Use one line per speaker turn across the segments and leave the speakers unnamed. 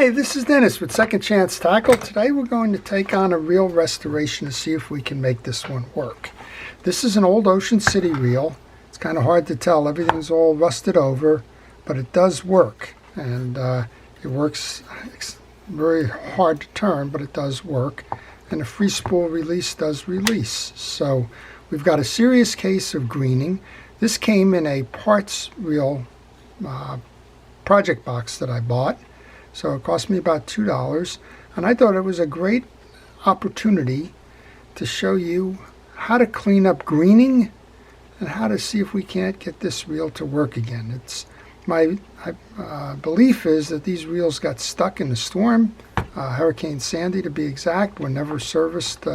Hi, this is Dennis with Second Chance Tackle. Today we're going to take on a reel restoration to see if we can make this one work. This is an old Ocean City reel. It's kind of hard to tell. Everything's all rusted over, but it does work. And it works very hard to turn, but it does work. And a free spool release does release. So we've got a serious case of greening. This came in a parts reel project box that I bought. So it cost me about $2, and I thought it was a great opportunity to show you how to clean up greening and how to see if we can't get this reel to work again. It's my belief is that these reels got stuck in the storm, Hurricane Sandy to be exact, were never serviced,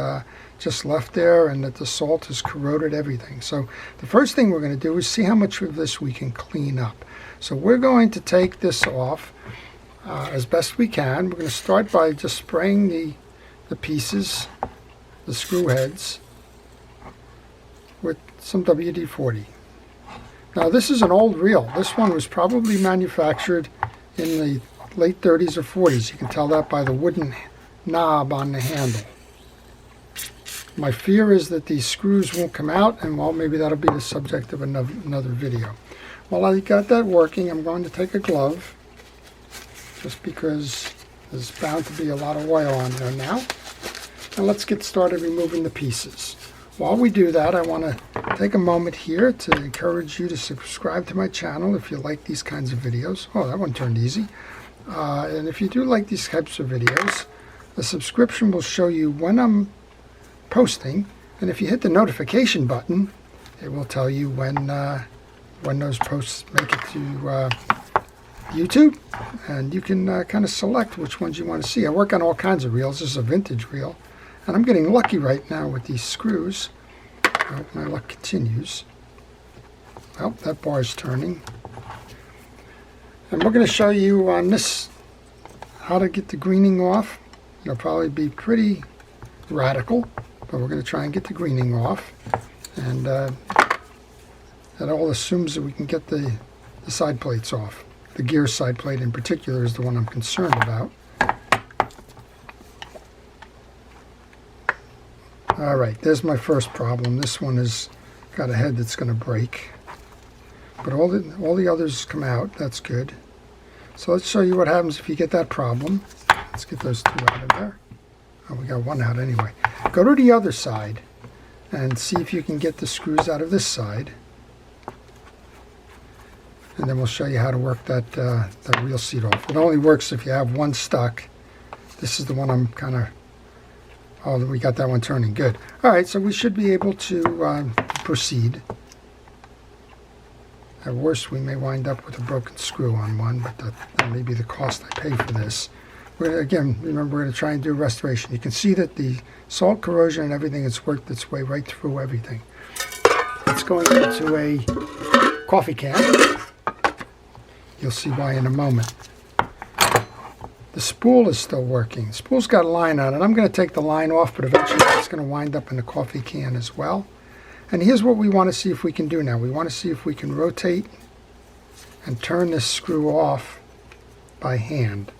just left there, and that the salt has corroded everything. So the first thing we're going to do is see how much of this we can clean up. So we're going to take this off as best we can. We're going to start by just spraying the pieces, the screw heads, with some WD-40. Now this is an old reel. This one was probably manufactured in the late 30s or 40s. You can tell that by the wooden knob on the handle. My fear is that these screws won't come out, and well, maybe that'll be the subject of another video. While I got that working, I'm going to take a glove, just because there's bound to be a lot of oil on there now. And let's get started removing the pieces. While we do that, I want to take a moment here to encourage you to subscribe to my channel if you like these kinds of videos. Oh, that one turned easy. And if you do like these types of videos, the subscription will show you when I'm posting, and if you hit the notification button, it will tell you when those posts make it to YouTube, and you can kind of select which ones you want to see. I work on all kinds of reels. This is a vintage reel, and I'm getting lucky right now with these screws. I hope my luck continues. Well, that bar is turning. And we're going to show you on this how to get the greening off. It'll probably be pretty radical, but we're going to try and get the greening off. And that all assumes that we can get the side plates off. The gear side plate in particular is the one I'm concerned about. Alright, there's my first problem. This one has got a head that's going to break. But all the others come out. That's good. So let's show you what happens if you get that problem. Let's get those two out of there. Oh, we got one out anyway. Go to the other side and see if you can get the screws out of this side. And then we'll show you how to work that reel seat off. It only works if you have one stuck. This is the one I'm kind of... Oh, we got that one turning. Good. All right, so we should be able to proceed. At worst, we may wind up with a broken screw on one, but that may be the cost I pay for this. Again, remember, we're going to try and do restoration. You can see that the salt corrosion and everything has worked its way right through everything. It's going into a coffee can. You'll see why in a moment. The spool is still working. The spool's got a line on it. I'm going to take the line off, but eventually it's going to wind up in the coffee can as well. And here's what we want to see if we can do now. We want to see if we can rotate and turn this screw off by hand.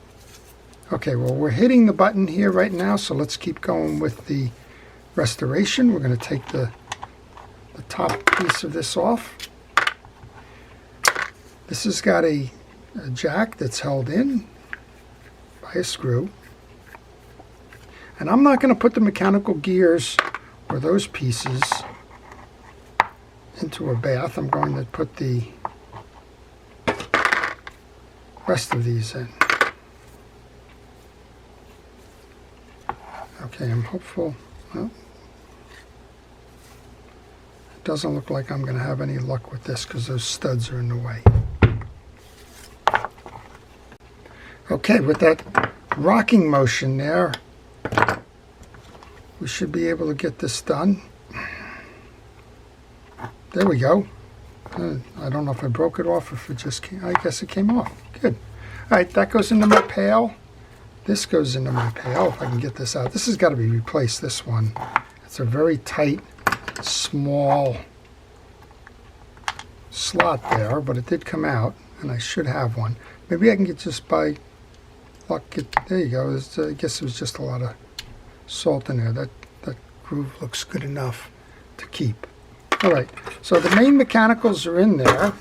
Okay, well, we're hitting the button here right now, so let's keep going with the restoration. We're going to take the top piece of this off. This has got a jack that's held in by a screw. And I'm not going to put the mechanical gears or those pieces into a bath. I'm going to put the rest of these in. Okay, I'm hopeful. Well, it doesn't look like I'm going to have any luck with this because those studs are in the way. Okay, with that rocking motion there, we should be able to get this done. There we go. I don't know if I broke it off or if it just came. I guess it came off. Good. All right, that goes into my pail. This goes into my pail, if I can get this out. This has got to be replaced, this one. It's a very tight, small slot there, but it did come out, and I should have one. Maybe I can get just by luck, there you go. I guess it was just a lot of salt in there. That groove looks good enough to keep. All right, so the main mechanicals are in there.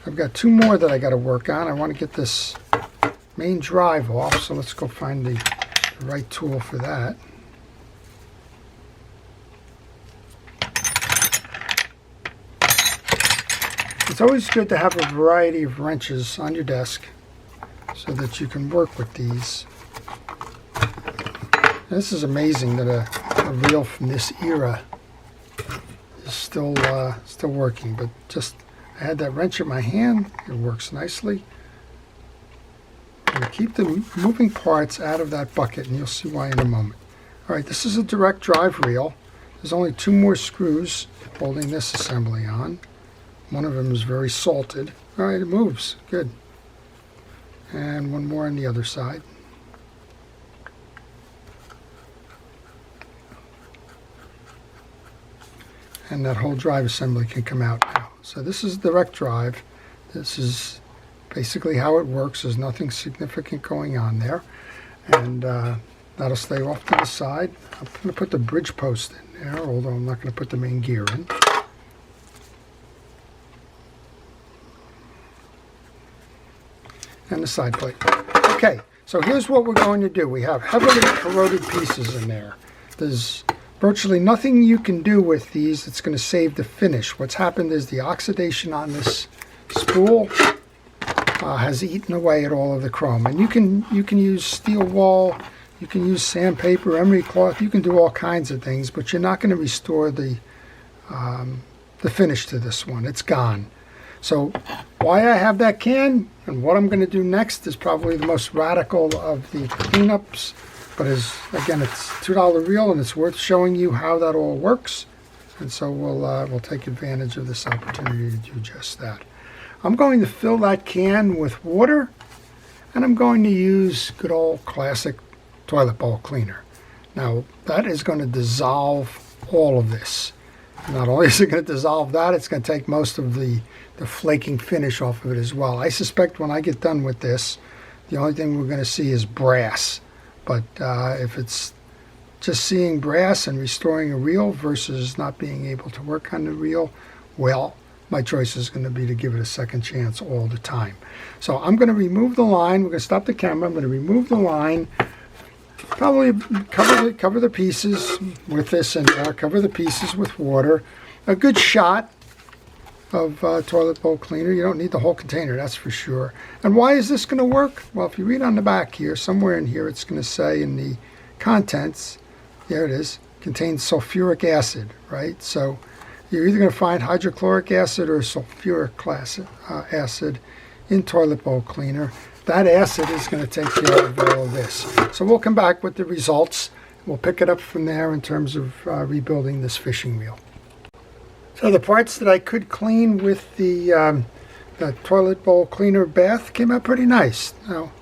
I've got 2 more that I got to work on. I want to get this main drive off, so let's go find the right tool for that. It's always good to have a variety of wrenches on your desk so that you can work with these. This is amazing that a reel from this era is still working, but just I had that wrench in my hand. It works nicely. And keep the moving parts out of that bucket, and you'll see why in a moment. All right, this is a direct drive reel. There's only 2 more screws holding this assembly on. One of them is very salted. All right, it moves. Good. And 1 more on the other side. And that whole drive assembly can come out now. So this is direct drive. This is basically how it works. There's nothing significant going on there. And that'll stay off to the side. I'm going to put the bridge post in there, although I'm not going to put the main gear in. And the side plate. Okay, so here's what we're going to do. We have heavily corroded pieces in there. There's virtually nothing you can do with these that's going to save the finish. What's happened is the oxidation on this spool has eaten away at all of the chrome. And you can use steel wool, you can use sandpaper, emery cloth, you can do all kinds of things, but you're not going to restore the finish to this one. It's gone. So why I have that can and what I'm going to do next is probably the most radical of the cleanups. But again, it's $2 reel, and it's worth showing you how that all works. And so we'll take advantage of this opportunity to do just that. I'm going to fill that can with water, and I'm going to use good old classic toilet bowl cleaner. Now, that is going to dissolve all of this. Not only is it going to dissolve that, it's going to take most of the flaking finish off of it as well. I suspect when I get done with this, the only thing we're going to see is brass. But if it's just seeing brass and restoring a reel versus not being able to work on the reel, well, my choice is going to be to give it a second chance all the time. So I'm going to remove the line. We're going to stop the camera. I'm going to remove the line. Probably cover the pieces with this in there. Cover the pieces with water. A good shot of toilet bowl cleaner. You don't need the whole container, that's for sure. And why is this going to work? Well, if you read on the back here, somewhere in here, it's going to say in the contents, there it is, contains sulfuric acid, right? So you're either going to find hydrochloric acid or sulfuric acid in toilet bowl cleaner. That acid is going to take care of all of this. So we'll come back with the results. We'll pick it up from there in terms of rebuilding this fishing reel. So the parts that I could clean with the toilet bowl cleaner bath came out pretty nice. Now,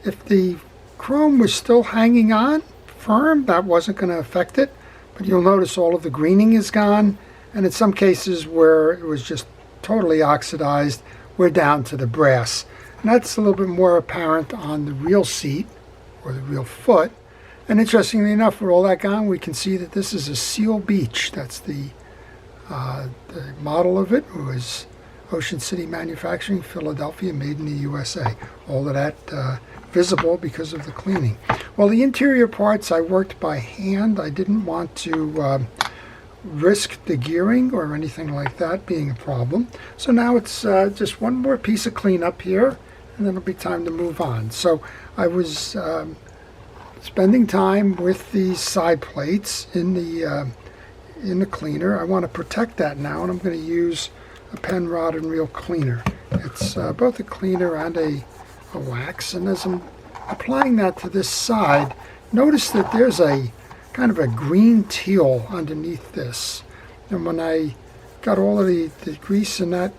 if the chrome was still hanging on firm, that wasn't going to affect it. But you'll notice all of the greening is gone. And in some cases where it was just totally oxidized, we're down to the brass. And that's a little bit more apparent on the reel seat or the reel foot. And interestingly enough, with all that gone, we can see that this is a Seal Beach. That's the model of it. It was Ocean City Manufacturing, Philadelphia, made in the USA. All of that visible because of the cleaning. Well, the interior parts I worked by hand. I didn't want to risk the gearing or anything like that being a problem. So now it's just one more piece of cleanup here, and then it'll be time to move on. So I was spending time with these side plates in the cleaner. I want to protect that now, and I'm going to use a pen rod and reel cleaner. It's both a cleaner and a wax, and as I'm applying that to this side, notice that there's a kind of a green teal underneath this. And when I got all of the grease and that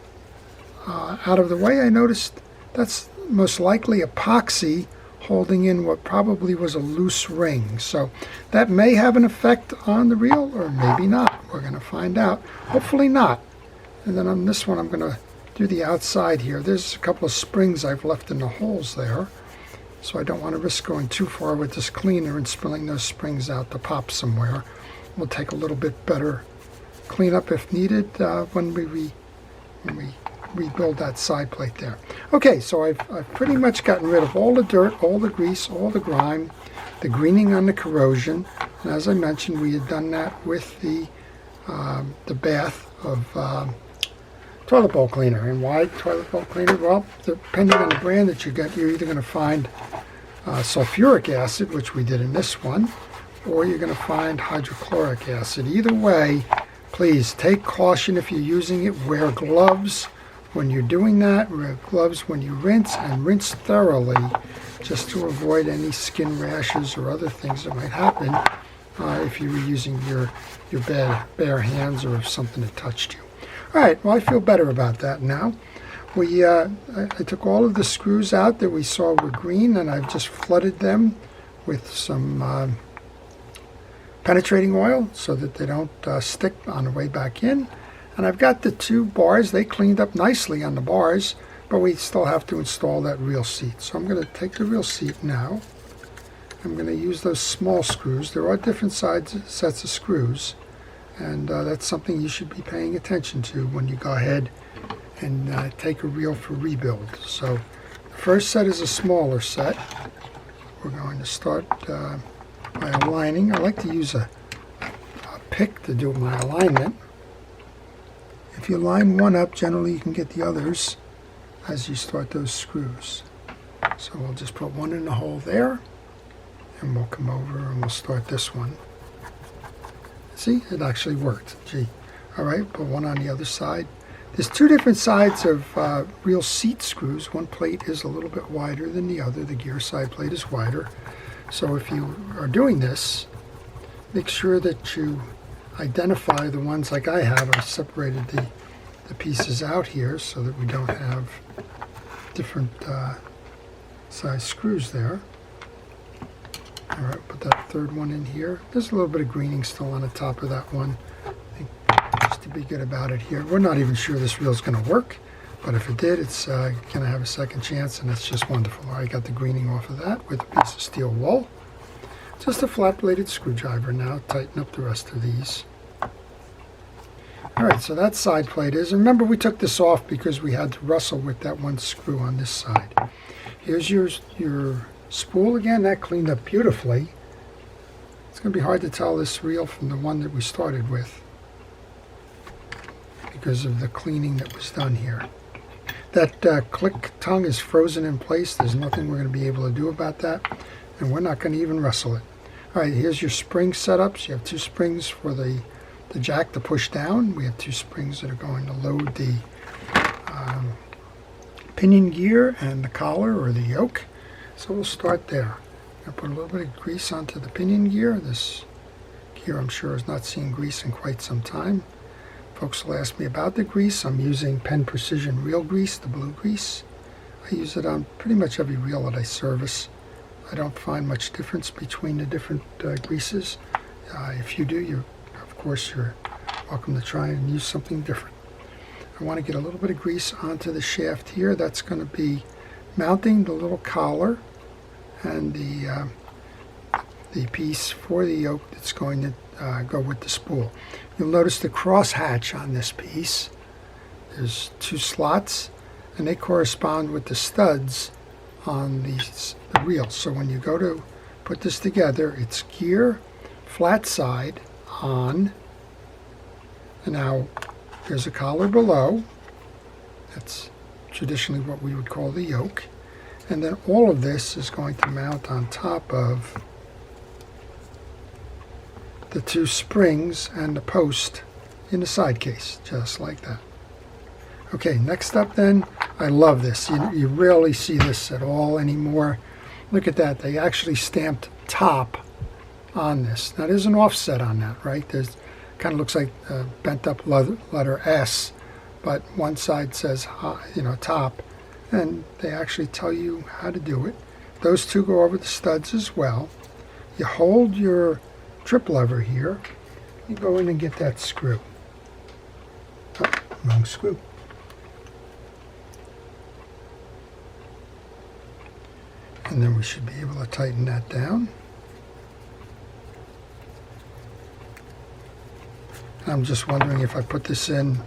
out of the way, I noticed that's most likely epoxy holding in what probably was a loose ring. So that may have an effect on the reel, or maybe not. We're going to find out. Hopefully not. And then on this one, I'm going to do the outside here. There's a couple of springs I've left in the holes there, so I don't want to risk going too far with this cleaner and spilling those springs out to pop somewhere. We'll take a little bit better cleanup if needed when we rebuild that side plate there. Okay, so I've pretty much gotten rid of all the dirt, all the grease, all the grime, the greening on the corrosion. And as I mentioned, we had done that with the bath of toilet bowl cleaner. And why toilet bowl cleaner? Well, depending on the brand that you get, you're either going to find sulfuric acid, which we did in this one, or you're going to find hydrochloric acid. Either way, please take caution if you're using it. Wear gloves when you're doing that. Wear gloves when you rinse, and rinse thoroughly just to avoid any skin rashes or other things that might happen if you were using your bare hands or if something had touched you. All right, well, I feel better about that now. I took all of the screws out that we saw were green, and I've just flooded them with some penetrating oil so that they don't stick on the way back in. And I've got the two bars. They cleaned up nicely on the bars, but we still have to install that reel seat. So I'm going to take the reel seat now. I'm going to use those small screws. There are different sets of screws, and that's something you should be paying attention to when you go ahead and take a reel for rebuild. So the first set is a smaller set. We're going to start by aligning. I like to use a pick to do my alignment. If you line one up, generally you can get the others as you start those screws. So we'll just put one in the hole there, and we'll come over and we'll start this one. See, it actually worked. Gee. All right, put one on the other side. There's two different sides of reel seat screws. One plate is a little bit wider than the other. The gear side plate is wider. So if you are doing this, make sure that you identify the ones like I have. I separated the pieces out here so that we don't have different size screws there. All right, put that third one in here. There's a little bit of greening still on the top of that one. I think just to be good about it here. We're not even sure this reel is going to work, but if it did, it's going to have a second chance, and it's just wonderful. I got the greening off of that with a piece of steel wool. Just a flat-bladed screwdriver now. Tighten up the rest of these. All right, so that side plate is. And remember, we took this off because we had to wrestle with that one screw on this side. Here's your spool again. That cleaned up beautifully. It's going to be hard to tell this reel from the one that we started with because of the cleaning that was done here. That click tongue is frozen in place. There's nothing we're going to be able to do about that, and we're not going to even wrestle it. All right, here's your spring setups. You have two springs for the jack to push down. We have two springs that are going to load the pinion gear and the collar or the yoke. So we'll start there. I'm going to put a little bit of grease onto the pinion gear. This gear, I'm sure, has not seen grease in quite some time. Folks will ask me about the grease. I'm using Penn Precision Reel Grease, the blue grease. I use it on pretty much every reel that I service. I don't find much difference between the different greases. If you do, of course, you're welcome to try and use something different. I want to get a little bit of grease onto the shaft here. That's going to be mounting the little collar and the piece for the yoke that's going to go with the spool. You'll notice the cross hatch on this piece. There's two slots, and they correspond with the studs on the reel. So when you go to put this together, it's gear, flat side, on, and now there's a collar below. That's traditionally what we would call the yoke. And then all of this is going to mount on top of the two springs and the post in the side case, just like that. Okay, next up then, I love this. You rarely see this at all anymore. Look at that. They actually stamped top on this. Now there's an offset on that, right? There's kind of looks like a bent up letter S, but one side says top, and they actually tell you how to do it. Those two go over the studs as well. You hold your trip lever here. You go in and get that screw. Oh, wrong screw. And then we should be able to tighten that down. I'm just wondering if I put this in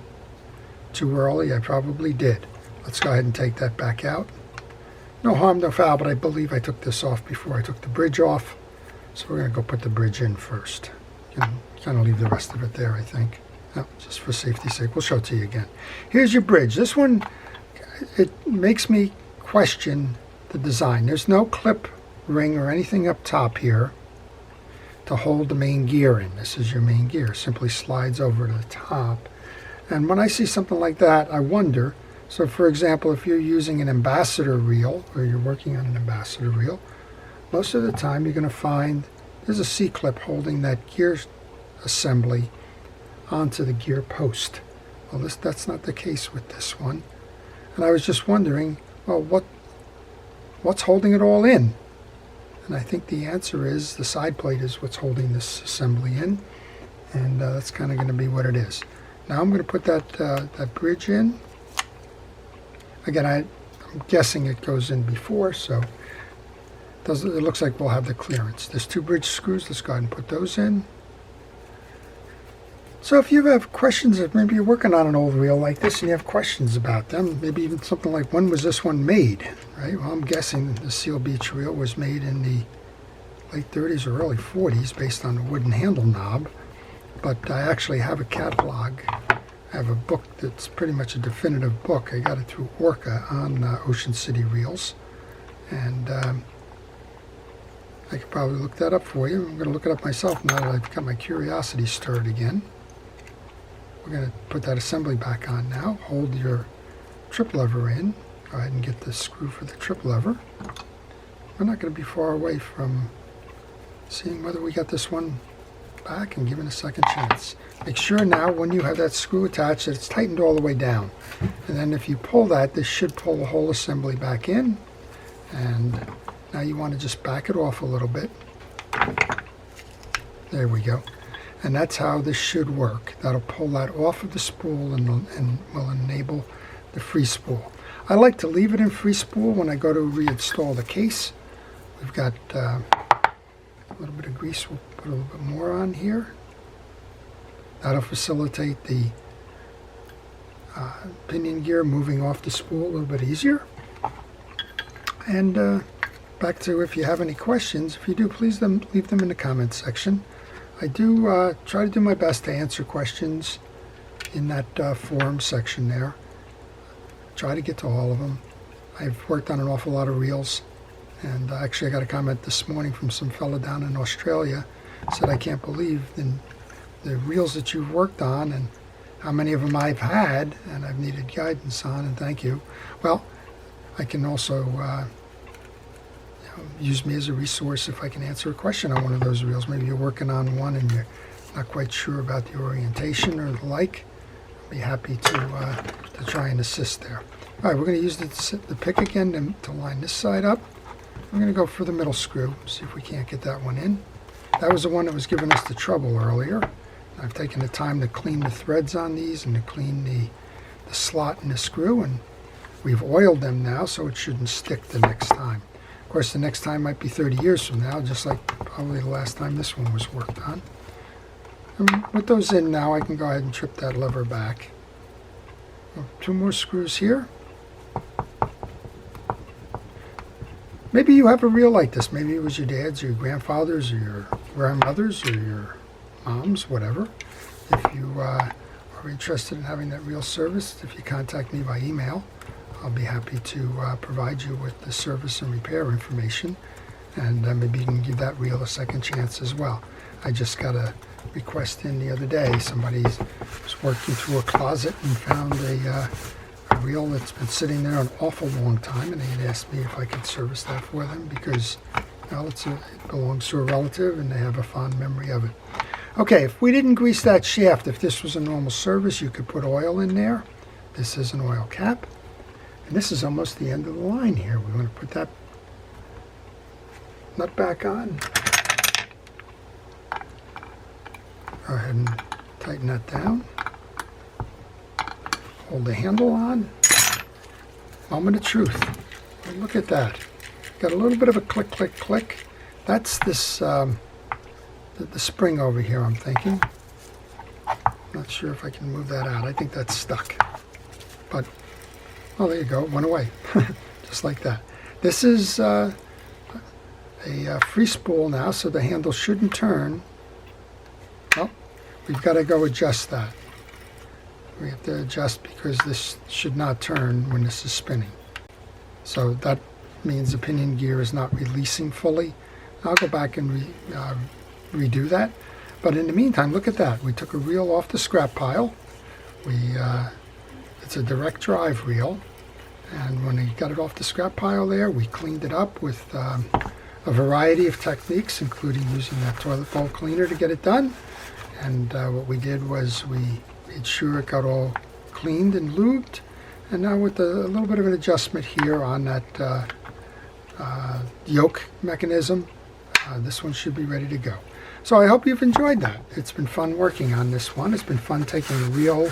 too early. I probably did. Let's go ahead and take that back out. No harm, no foul, but I believe I took this off before I took the bridge off. So we're going to go put the bridge in first. You can kind of leave the rest of it there, I think. No, just for safety's sake. We'll show it to you again. Here's your bridge. This one, it makes me question the design. There's no clip ring or anything up top here to hold the main gear in. This is your main gear. Simply slides over to the top. And when I see something like that, I wonder, so for example, if you're using an ambassador reel, or you're working on an ambassador reel, most of the time you're going to find there's a C-clip holding that gear assembly onto the gear post. Well, that's not the case with this one. And I was just wondering, well, what's holding it all in? And I think the answer is the side plate is what's holding this assembly in. And that's kind of going to be what it is. Now I'm going to put that bridge in. Again, I'm guessing it goes in before, so it looks like we'll have the clearance. There's 2 bridge screws. Let's go ahead and put those in. So if you have questions, if maybe you're working on an old reel like this and you have questions about them, maybe even something like, when was this one made, right? Well, I'm guessing the Seal Beach reel was made in the late 30s or early 40s based on the wooden handle knob. But I actually have a catalog. I have a book that's pretty much a definitive book. I got it through Orca on Ocean City reels. And I could probably look that up for you. I'm going to look it up myself now that I've got my curiosity stirred again. We're going to put that assembly back on now. Hold your trip lever in. Go ahead and get the screw for the trip lever. We're not going to be far away from seeing whether we got this one back and given a second chance. Make sure now when you have that screw attached that it's tightened all the way down. And then if you pull that, this should pull the whole assembly back in. And now you want to just back it off a little bit. There we go. And that's how this should work. That'll pull that off of the spool and will enable the free spool. I like to leave it in free spool when I go to reinstall the case. We've got a little bit of grease. We'll put a little bit more on here. That'll facilitate the pinion gear moving off the spool a little bit easier. And back to, if you have any questions, if you do, please leave them in the comments section. I do try to do my best to answer questions in that forum section there. Try to get to all of them. I've worked on an awful lot of reels, and actually I got a comment this morning from some fella down in Australia. Said, I can't believe the reels that you've worked on and how many of them I've had and I've needed guidance on, and thank you. Well, I can also use me as a resource if I can answer a question on one of those reels. Maybe you're working on one and you're not quite sure about the orientation or the like. I'll be happy to try and assist there. All right, we're going to use the pick again to line this side up. We're going to go for the middle screw, see if we can't get that one in. That was the one that was giving us the trouble earlier. I've taken the time to clean the threads on these and to clean the slot in the screw, and we've oiled them now so it shouldn't stick the next time. Of course, the next time might be 30 years from now, just like probably the last time this one was worked on. And with those in now, I can go ahead and trip that lever back. 2 more screws here. Maybe you have a reel like this. Maybe it was your dad's or your grandfather's or your grandmother's or your mom's, whatever. If you are interested in having that reel serviced, if you contact me by email, I'll be happy to provide you with the service and repair information, and maybe you can give that reel a second chance as well. I just got a request in the other day. Somebody was working through a closet and found a reel that's been sitting there an awful long time, and they had asked me if I could service that for them because, well, it belongs to a relative and they have a fond memory of it. Okay, if we didn't grease that shaft, if this was a normal service, you could put oil in there. This is an oil cap. And this is almost the end of the line here. We want to put that nut back on. Go ahead and tighten that down. Hold the handle on. Moment of truth. Look at that. got a little bit of a click, click, click. That's this, the spring over here, I'm thinking. Not sure if I can move that out. I think that's stuck. But, oh, there you go. It went away. Just like that. This is a free spool now, so the handle shouldn't turn. Well, we've got to go adjust that. We have to adjust because this should not turn when this is spinning. So that means the pinion gear is not releasing fully. I'll go back and redo that. But in the meantime, look at that. We took a reel off the scrap pile. It's a direct drive reel. And when we got it off the scrap pile there, we cleaned it up with a variety of techniques, including using that toilet bowl cleaner to get it done. And what we did was we made sure it got all cleaned and lubed. And now with a little bit of an adjustment here on that yoke mechanism, this one should be ready to go. So I hope you've enjoyed that. It's been fun working on this one. It's been fun taking a reel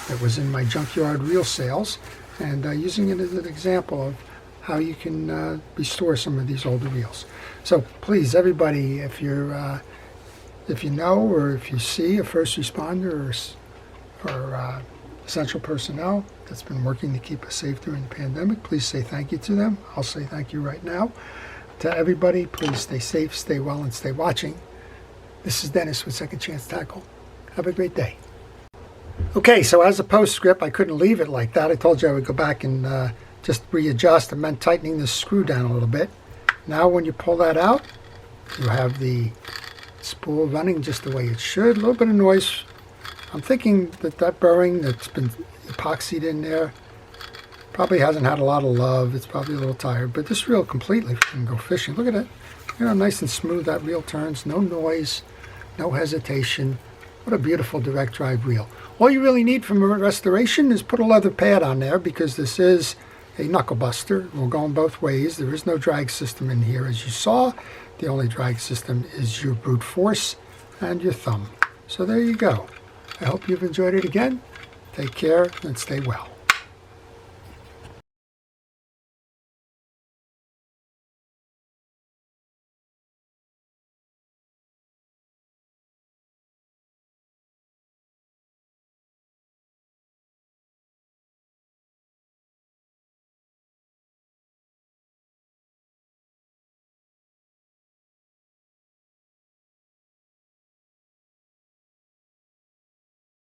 that was in my junkyard reel sales and using it as an example of how you can restore some of these older reels. So please, everybody, if you know or if you see a first responder or essential personnel that's been working to keep us safe during the pandemic, please say thank you to them. I'll say thank you right now. To everybody, please stay safe, stay well, and stay watching. This is Dennis with Second Chance Tackle. Have a great day. Okay, so as a postscript, I couldn't leave it like that. I told you I would go back and just readjust. It meant tightening the screw down a little bit. Now when you pull that out, you have the spool running just the way it should. A little bit of noise. I'm thinking that burring that's been epoxied in there probably hasn't had a lot of love. It's probably a little tired, but this reel completely can go fishing. Look at it. You know, nice and smooth that reel turns. No noise, no hesitation. What a beautiful direct drive reel. All you really need from a restoration is put a leather pad on there because this is a knuckle buster. We're going both ways. There is no drag system in here as you saw. The only drag system is your brute force and your thumb. So there you go. I hope you've enjoyed it again. Take care and stay well.